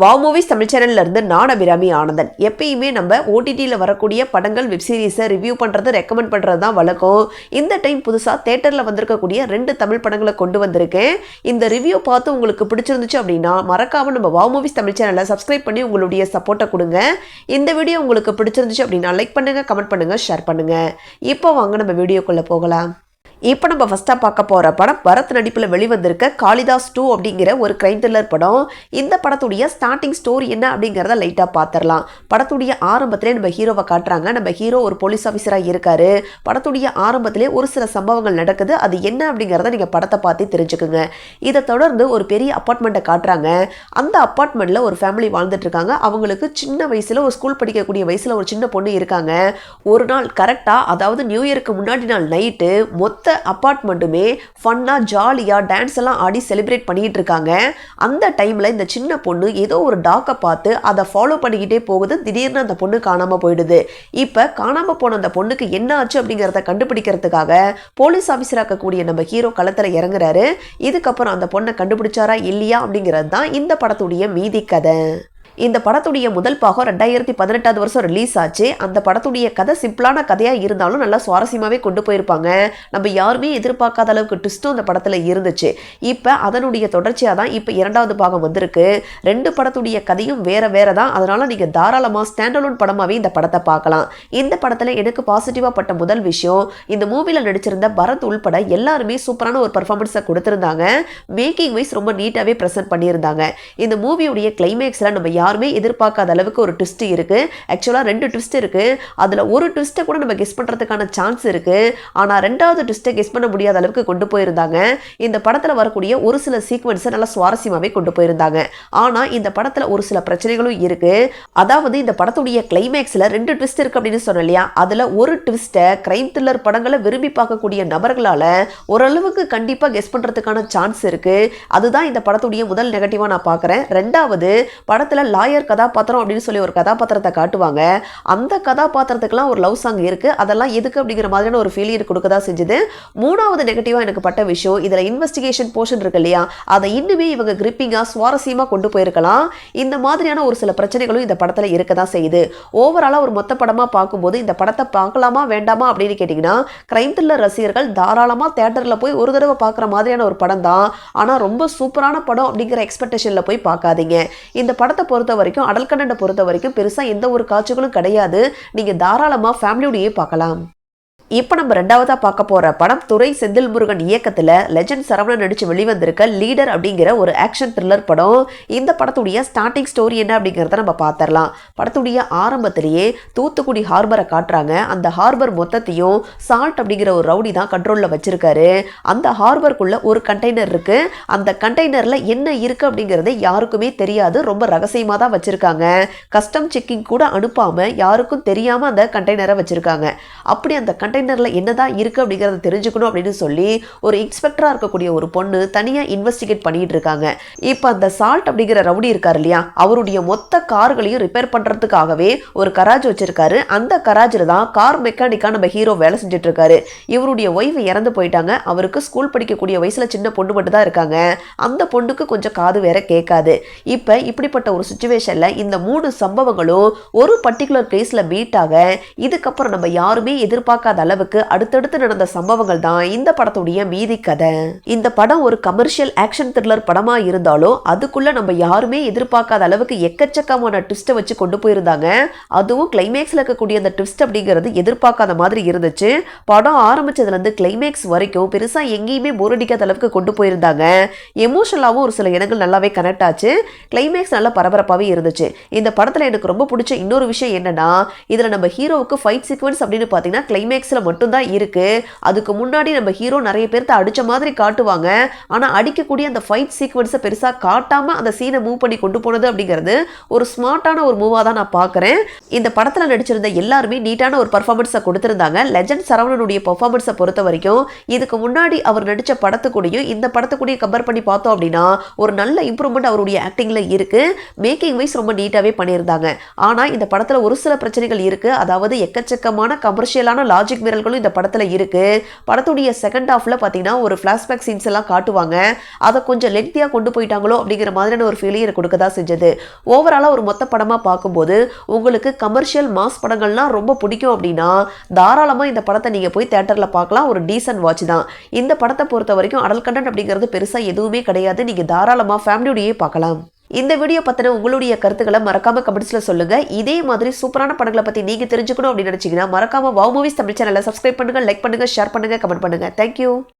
Wow movies Tamil சேனல்ல இருந்து நான் அபிராமி ஆனந்தன். எப்பயுமே நம்ம ஓடிடியில் வரக்கூடிய படங்கள் வெப் சீரிஸை ரிவ்யூ பண்ணுறது ரெக்கமெண்ட் பண்ணுறது தான் வழக்கம். இந்த டைம் புதுசாக தேட்டரில் வந்திருக்கக்கூடிய 2 தமிழ் படங்களை கொண்டு வந்திருக்கேன். இந்த ரிவ்யூ பார்த்து உங்களுக்கு பிடிச்சிருந்துச்சு அப்படின்னா மறக்காம நம்ம வாவ் மூவிஸ் தமிழ் சேனலை சப்ஸ்கிரைப் பண்ணி உங்களுடைய சப்போர்ட்டை கொடுங்க. இந்த வீடியோ உங்களுக்கு பிடிச்சிருந்துச்சு அப்படின்னா லைக் பண்ணுங்க, கமெண்ட் பண்ணுங்க, ஷேர் பண்ணுங்க. இப்போ வாங்க நம்ம வீடியோக்குள்ள போகலாம். இப்போ நம்ம ஃபஸ்ட்டாக பார்க்க போகிற படம் பரத் நடிப்பில் வெளிவந்திருக்க காளிதாஸ் 2 அப்படிங்கிற ஒரு கிரைம் த்ரில்லர் படம். இந்த படத்துடைய ஸ்டார்டிங் ஸ்டோரி என்ன அப்படிங்கிறத லைட்டாக பார்த்துடலாம். படத்துடைய ஆரம்பத்திலே நம்ம ஹீரோவை காட்டுறாங்க. நம்ம ஹீரோ ஒரு போலீஸ் ஆஃபீஸராக இருக்காரு. படத்துடைய ஆரம்பத்திலே ஒரு சில சம்பவங்கள் நடக்குது. அது என்ன அப்படிங்கிறத நீங்கள் படத்தை பார்த்து தெரிஞ்சுக்குங்க. இதை தொடர்ந்து ஒரு பெரிய அப்பார்ட்மெண்ட்டை காட்டுறாங்க. அந்த அப்பார்ட்மெண்ட்டில் ஒரு ஃபேமிலி வாழ்ந்துட்டு இருக்காங்க. அவங்களுக்கு சின்ன வயசில் ஒரு ஸ்கூல் படிக்கக்கூடிய வயசில் ஒரு சின்ன பொண்ணு இருக்காங்க. ஒரு நாள் கரெக்டாக, அதாவது நியூ இயருக்கு முன்னாடி நாள் நைட்டு மொத்த அப்பார்ட்மெண்ட்டுமே ஃபன்னாக ஜாலியாக டான்ஸ் எல்லாம் ஆடி செலிப்ரேட் பண்ணிக்கிட்டு இருக்காங்க. அந்த டைமில் இந்த சின்ன பொண்ணு ஏதோ ஒரு டாக்கை பார்த்து அதை ஃபாலோ பண்ணிக்கிட்டே போகுது. திடீர்னு அந்த பொண்ணு காணாமல் போயிடுது. இப்போ காணாமல் போன அந்த பொண்ணுக்கு என்ன ஆச்சு அப்படிங்கிறத கண்டுபிடிக்கிறதுக்காக போலீஸ் ஆஃபீஸராக இருக்கக்கூடிய நம்ம ஹீரோ களத்தில் இறங்குறாரு. இதுக்கப்புறம் அந்த பொண்ணை கண்டுபிடிச்சாரா இல்லையா அப்படிங்கிறது தான் இந்த படத்துடைய மீதி கதை. இந்த படத்துடைய முதல் பாகம் 2018 வருஷம் ரிலீஸ் ஆச்சு. அந்த படத்துடைய கதை சிம்பிளான கதையாக இருந்தாலும் நல்லா சுவாரஸ்யமாகவே கொண்டு போயிருப்பாங்க. நம்ம யாருமே எதிர்பார்க்காத அளவுக்கு ட்விஸ்ட்டும் அந்த படத்தில் இருந்துச்சு. இப்போ அதனுடைய தொடர்ச்சியாக தான் இப்போ 2வது பாகம் வந்திருக்கு. 2 படத்துடைய கதையும் வேற தான். அதனால் நீங்கள் தாராளமாக ஸ்டாண்டலோன் படமாகவே இந்த படத்தை பார்க்கலாம். இந்த படத்தில் எனக்கு பாசிட்டிவாக பட்ட முதல் விஷயம், இந்த மூவியில் நடிச்சிருந்த பரத் உள்பட எல்லாருமே சூப்பரான ஒரு பர்ஃபார்மன்ஸை கொடுத்துருந்தாங்க. மேக்கிங் வைஸ் ரொம்ப நீட்டாகவே ப்ரெசென்ட் பண்ணியிருந்தாங்க. இந்த மூவியுடைய கிளைமேக்ஸில் நம்ம யாருமே எதிர்பார்க்காத அளவுக்கு ஒரு ட்விஸ்ட் இருக்கு. ஆக்சுவலாக 2 ட்விஸ்ட் இருக்கு. அதில் ஒரு ட்விஸ்ட்டை கூட நம்ம கெஸ் பண்ணுறதுக்கான சான்ஸ் இருக்கு. ஆனால் 2வது ட்விஸ்ட்டை கெஸ் பண்ண முடியாத அளவுக்கு கொண்டு போயிருந்தாங்க. இந்த படத்தில் வரக்கூடிய ஒரு சில சீக்வன்ஸை நல்லா சுவாரஸ்யமாகவே கொண்டு போயிருந்தாங்க. ஆனால் இந்த படத்தில் ஒரு சில பிரச்சனைகளும் இருக்கு. அதாவது இந்த படத்துடைய கிளைமேக்ஸில் 2 ட்விஸ்ட் இருக்கு அப்படின்னு சொன்னோம் இல்லையா, அதில் ஒரு ட்விஸ்ட்டை கிரைம் த்ரில்லர் படங்களை விரும்பி பார்க்கக்கூடிய நபர்களால் ஓரளவுக்கு கண்டிப்பாக கெஸ் பண்ணுறதுக்கான சான்ஸ் இருக்கு. அதுதான் இந்த படத்துடைய முதல் நெகட்டிவாக நான் பார்க்குறேன். 2வது, படத்தில் லாயர் கதாபாத்திரம் அப்படின்னு சொல்லி ஒரு கதாபாத்திரத்தை காட்டுவாங்க. அந்த கதாபாத்திரத்துக்குலாம் ஒரு லவ் சாங் இருக்கு. அதெல்லாம் எதுக்கு அப்படிங்கிற மாதிரியான ஒரு ஃபீலிங் கொடுக்கதான் செஞ்சது. 3வது நெகட்டிவா எனக்கு பட்ட விஷயம், இதுல இன்வெஸ்டிகேஷன் போர்ஷன் இருக்கு இல்லையா, அதை இன்னுமே இவங்க கிரிப்பிங்கா சுவாரஸ்யமா கொண்டு போயிருக்கலாம். இந்த மாதிரியான ஒரு சில பிரச்சனைகளும் இந்த படத்துல இருக்கதான் செய்யுது. ஓவராலா ஒரு மொத்த படமா பார்க்கும்போது இந்த படத்தை பார்க்கலாமா வேண்டாமா அப்படின்னு கேட்டீங்கன்னா, கிரைம் த்ரில்லர் ரசிகர்கள் தாராளமா தியேட்டர்ல போய் ஒரு தடவை பார்க்குற மாதிரியான ஒரு படம் தான். ஆனா ரொம்ப சூப்பரான படம் அப்படிங்கிற எக்ஸ்பெக்டேஷன்ல போய் பார்க்காதீங்க. இந்த படத்தை பொறுத்த வரைக்கும், அடல் கண்டென்ட்டை பொறுத்த வரைக்கும் பெருசா எந்த ஒரு காட்சிகளும் கிடையாது. நீங்க தாராளமா ஃபேமிலியோடயே பார்க்கலாம். இப்போ நம்ம 2வதா பார்க்க போற படம் துரை செந்தில் முருகன் இயக்கத்தில் லெஜண்ட் சரவணன் நடிச்சு வெளிவந்திருக்க லீடர் அப்படிங்கிற ஒரு ஆக்ஷன் த்ரில்லர் படம். இந்த படத்துடைய ஸ்டார்டிங் ஸ்டோரி என்ன அப்படிங்கிறத நம்ம பார்த்துடலாம். படத்துடைய ஆரம்பத்திலேயே தூத்துக்குடி ஹார்பரை காட்டுறாங்க. அந்த ஹார்பர் மொத்தத்தையும் சால்ட் அப்படிங்கிற ஒரு ரவுடி தான் கண்ட்ரோலில் வச்சிருக்காரு. அந்த ஹார்பருக்குள்ள ஒரு கண்டெய்னர் இருக்கு. அந்த கண்டெய்னர்ல என்ன இருக்கு அப்படிங்கிறது யாருக்குமே தெரியாது. ரொம்ப ரகசியமாக தான் வச்சிருக்காங்க. கஸ்டம் செக்கிங் கூட அனுப்பாம யாருக்கும் தெரியாம அந்த கண்டெய்னரை வச்சிருக்காங்க. அப்படி அந்த கண்டெய்னர்ல என்னதான் இருக்கு அப்படிங்கறத தெரிஞ்சுக்கணும் அப்படின்னு சொல்லி ஒரு இன்ஸ்பெக்டரா இருக்கக்கூடிய ஒரு பொண்ணு தனியா இன்வெஸ்டிகேட் பண்ணிட்டு இருக்காங்க. இப்போ அந்த சால்ட் அப்படிங்கிற ரவுடி இருக்காரு இல்லையா, அவருடைய மொத்த கார்களையும் ரிப்பேர் பண்றதுக்காகவே ஒரு கராஜ் வச்சிருக்காரு. அந்த கராஜ்ல தான் கார் மெக்கானிக்கா நம்ம ஹீரோ வேலை செஞ்சுட்டு இருக்காரு. இவருடைய ஒய்ஃப் இறந்து போயிட்டாங்க. அவருக்கு ஸ்கூல் படிக்கக்கூடிய வயசுல சின்ன பொண்ணு மட்டும் தான் இருக்காங்க. அந்த பொண்ணுக்கு கொஞ்சம் காது வேற கேட்காது. இப்ப இப்படிப்பட்ட ஒரு சிச்சுவேஷன்ல இந்த 3 சம்பவங்களும் ஒரு பர்டிகுலர் கேஸ்ல மீட் ஆக, இதுக்கப்புறம் நம்ம யாருமே எதிர்பார்க்காத அளவுக்கு அடுத்தடுத்து நடந்த சம்பவங்கள் தான் இந்த படத்துடைய மீதி கதை. இந்த படம் ஒரு கமர்ஷியல் ஆக்ஷன் த்ரில்லர் படமா இருந்தாலும் அதுக்குள்ள நம்ம யாருமே எதிர்பார்க்காத அளவுக்கு எக்கச்சக்கமான ட்விஸ்ட்டை வச்சு கொண்டு போயிருந்தாங்க. அதுவும் கிளைமேக்ஸ்ல இருக்கக்கூடிய அந்த ட்விஸ்ட் அப்படிங்கிறது எதிர்பார்க்காத மாதிரி இருந்துச்சு. படம் ஆரம்பிச்சதுல இருந்து கிளைமேக்ஸ் வரைக்கும் பெருசா எங்கேயுமே போர் அடிக்காத அளவுக்கு கொண்டு போயிருந்தாங்க. எமோஷனலாவும் ஒரு சில இடங்கள் நல்லாவே கனெக்ட் ஆச்சு. கிளைமேக்ஸ் நல்லா பரபரப்பாகவே இருந்துச்சு. இந்த படத்துல எனக்கு ரொம்ப பிடிச்ச இன்னொரு விஷயம் என்னன்னா, இதுல நம்ம ஹீரோவுக்கு ஃபைட் சீக்வன்ஸ் அப்படின்னு பாத்தீங்கன்னா கிளைமேக்ஸ்ல மட்டும்தான் இருக்கு. அதுக்கு முன்னாடி நம்ம ஹீரோ நிறைய பேர்த்த அடிச்ச மாதிரி காட்டுவாங்க. ஆனா அடிக்கக்கூடிய அந்த ஃபைட் சீக்வன்ஸை பெருசா காட்டாம அந்த சீனை மூவ் பண்ணி கொண்டு போனது அப்படிங்கிறது ஒரு ஸ்மார்ட்டான ஒரு மூவா தான் நான் பார்க்குறேன். இந்த படத்துல நடிச்சிருந்த எல்லாருமே நீட்டான ஒரு பர்ஃபார்மன்ஸை கொடுத்திருந்தாங்க. லெஜண்ட் சரவணனுடைய பர்ஃபார்மன்ஸை பொறுத்த வரைக்கும் இதுக்கு முன்னாடி அவர் நடிச்ச படத்துக்கூடையும் இந்த படத்துக்கூடையும் கம்பேர் பண்ணி பார்த்தோம் அப்படின்னா ஒரு நல்ல இம்ப்ரூவ்மெண்ட் அவருடைய ஆக்டிங்ல இருக்கு. மேக்கிங் வைஸ் ரொம்ப நீட்டாவே பண்ணியிருந்தாங்க. ஆனா இந்த படத்துல ஒரு சில பிரச்சனைகள் இருக்கு. அதாவது எக்கச்சக்கமான கமர்ஷியலான லாஜிக் அத்துமீறல்களும் இந்த படத்துல இருக்கு. படத்துடைய செகண்ட் ஹாஃப்ல பாத்தீங்கன்னா ஒரு ஃபிளாஷ்பேக் சீன்ஸ் எல்லாம் காட்டுவாங்க. அதை கொஞ்சம் லென்த்தியா கொண்டு போயிட்டாங்களோ அப்படிங்கிற மாதிரியான ஒரு ஃபீலிங் எனக்கு கொடுக்க தான் செஞ்சது. ஓவராலா ஒரு மொத்த படமா பார்க்கும்போது உங்களுக்கு கமர்ஷியல் மாஸ் படங்கள்லாம் ரொம்ப பிடிக்கும் அப்படின்னா தாராளமா இந்த படத்தை நீங்க போய் தியேட்டர்ல பார்க்கலாம். ஒரு டீசன்ட் வாட்ச் தான். இந்த படத்தை பொறுத்த வரைக்கும் அடல்ட் கண்டென்ட் அப்படிங்கிறது பெருசா எதுவுமே கிடையாது. நீங்க தாராளமா ஃபேமிலியோடயே பார்க்கலாம். இந்த வீடியோ பத்தின உங்களுடைய கருத்துக்களை மறக்காம கமெண்ட்ஸ்ல சொல்லுங்க. இதே மாதிரி சூப்பரான படங்களை பத்தி நீங்க தெரிஞ்சுக்கணும் அப்படின்னு நினைச்சீங்கன்னா மறக்காம வாவ் மூவிஸ் தமிழ் சேனலை சப்ஸ்கிரைப் பண்ணுங்க, லைக் பண்ணுங்க, ஷேர் பண்ணுங்க, கமெண்ட் பண்ணுங்க. தேங்க்யூ.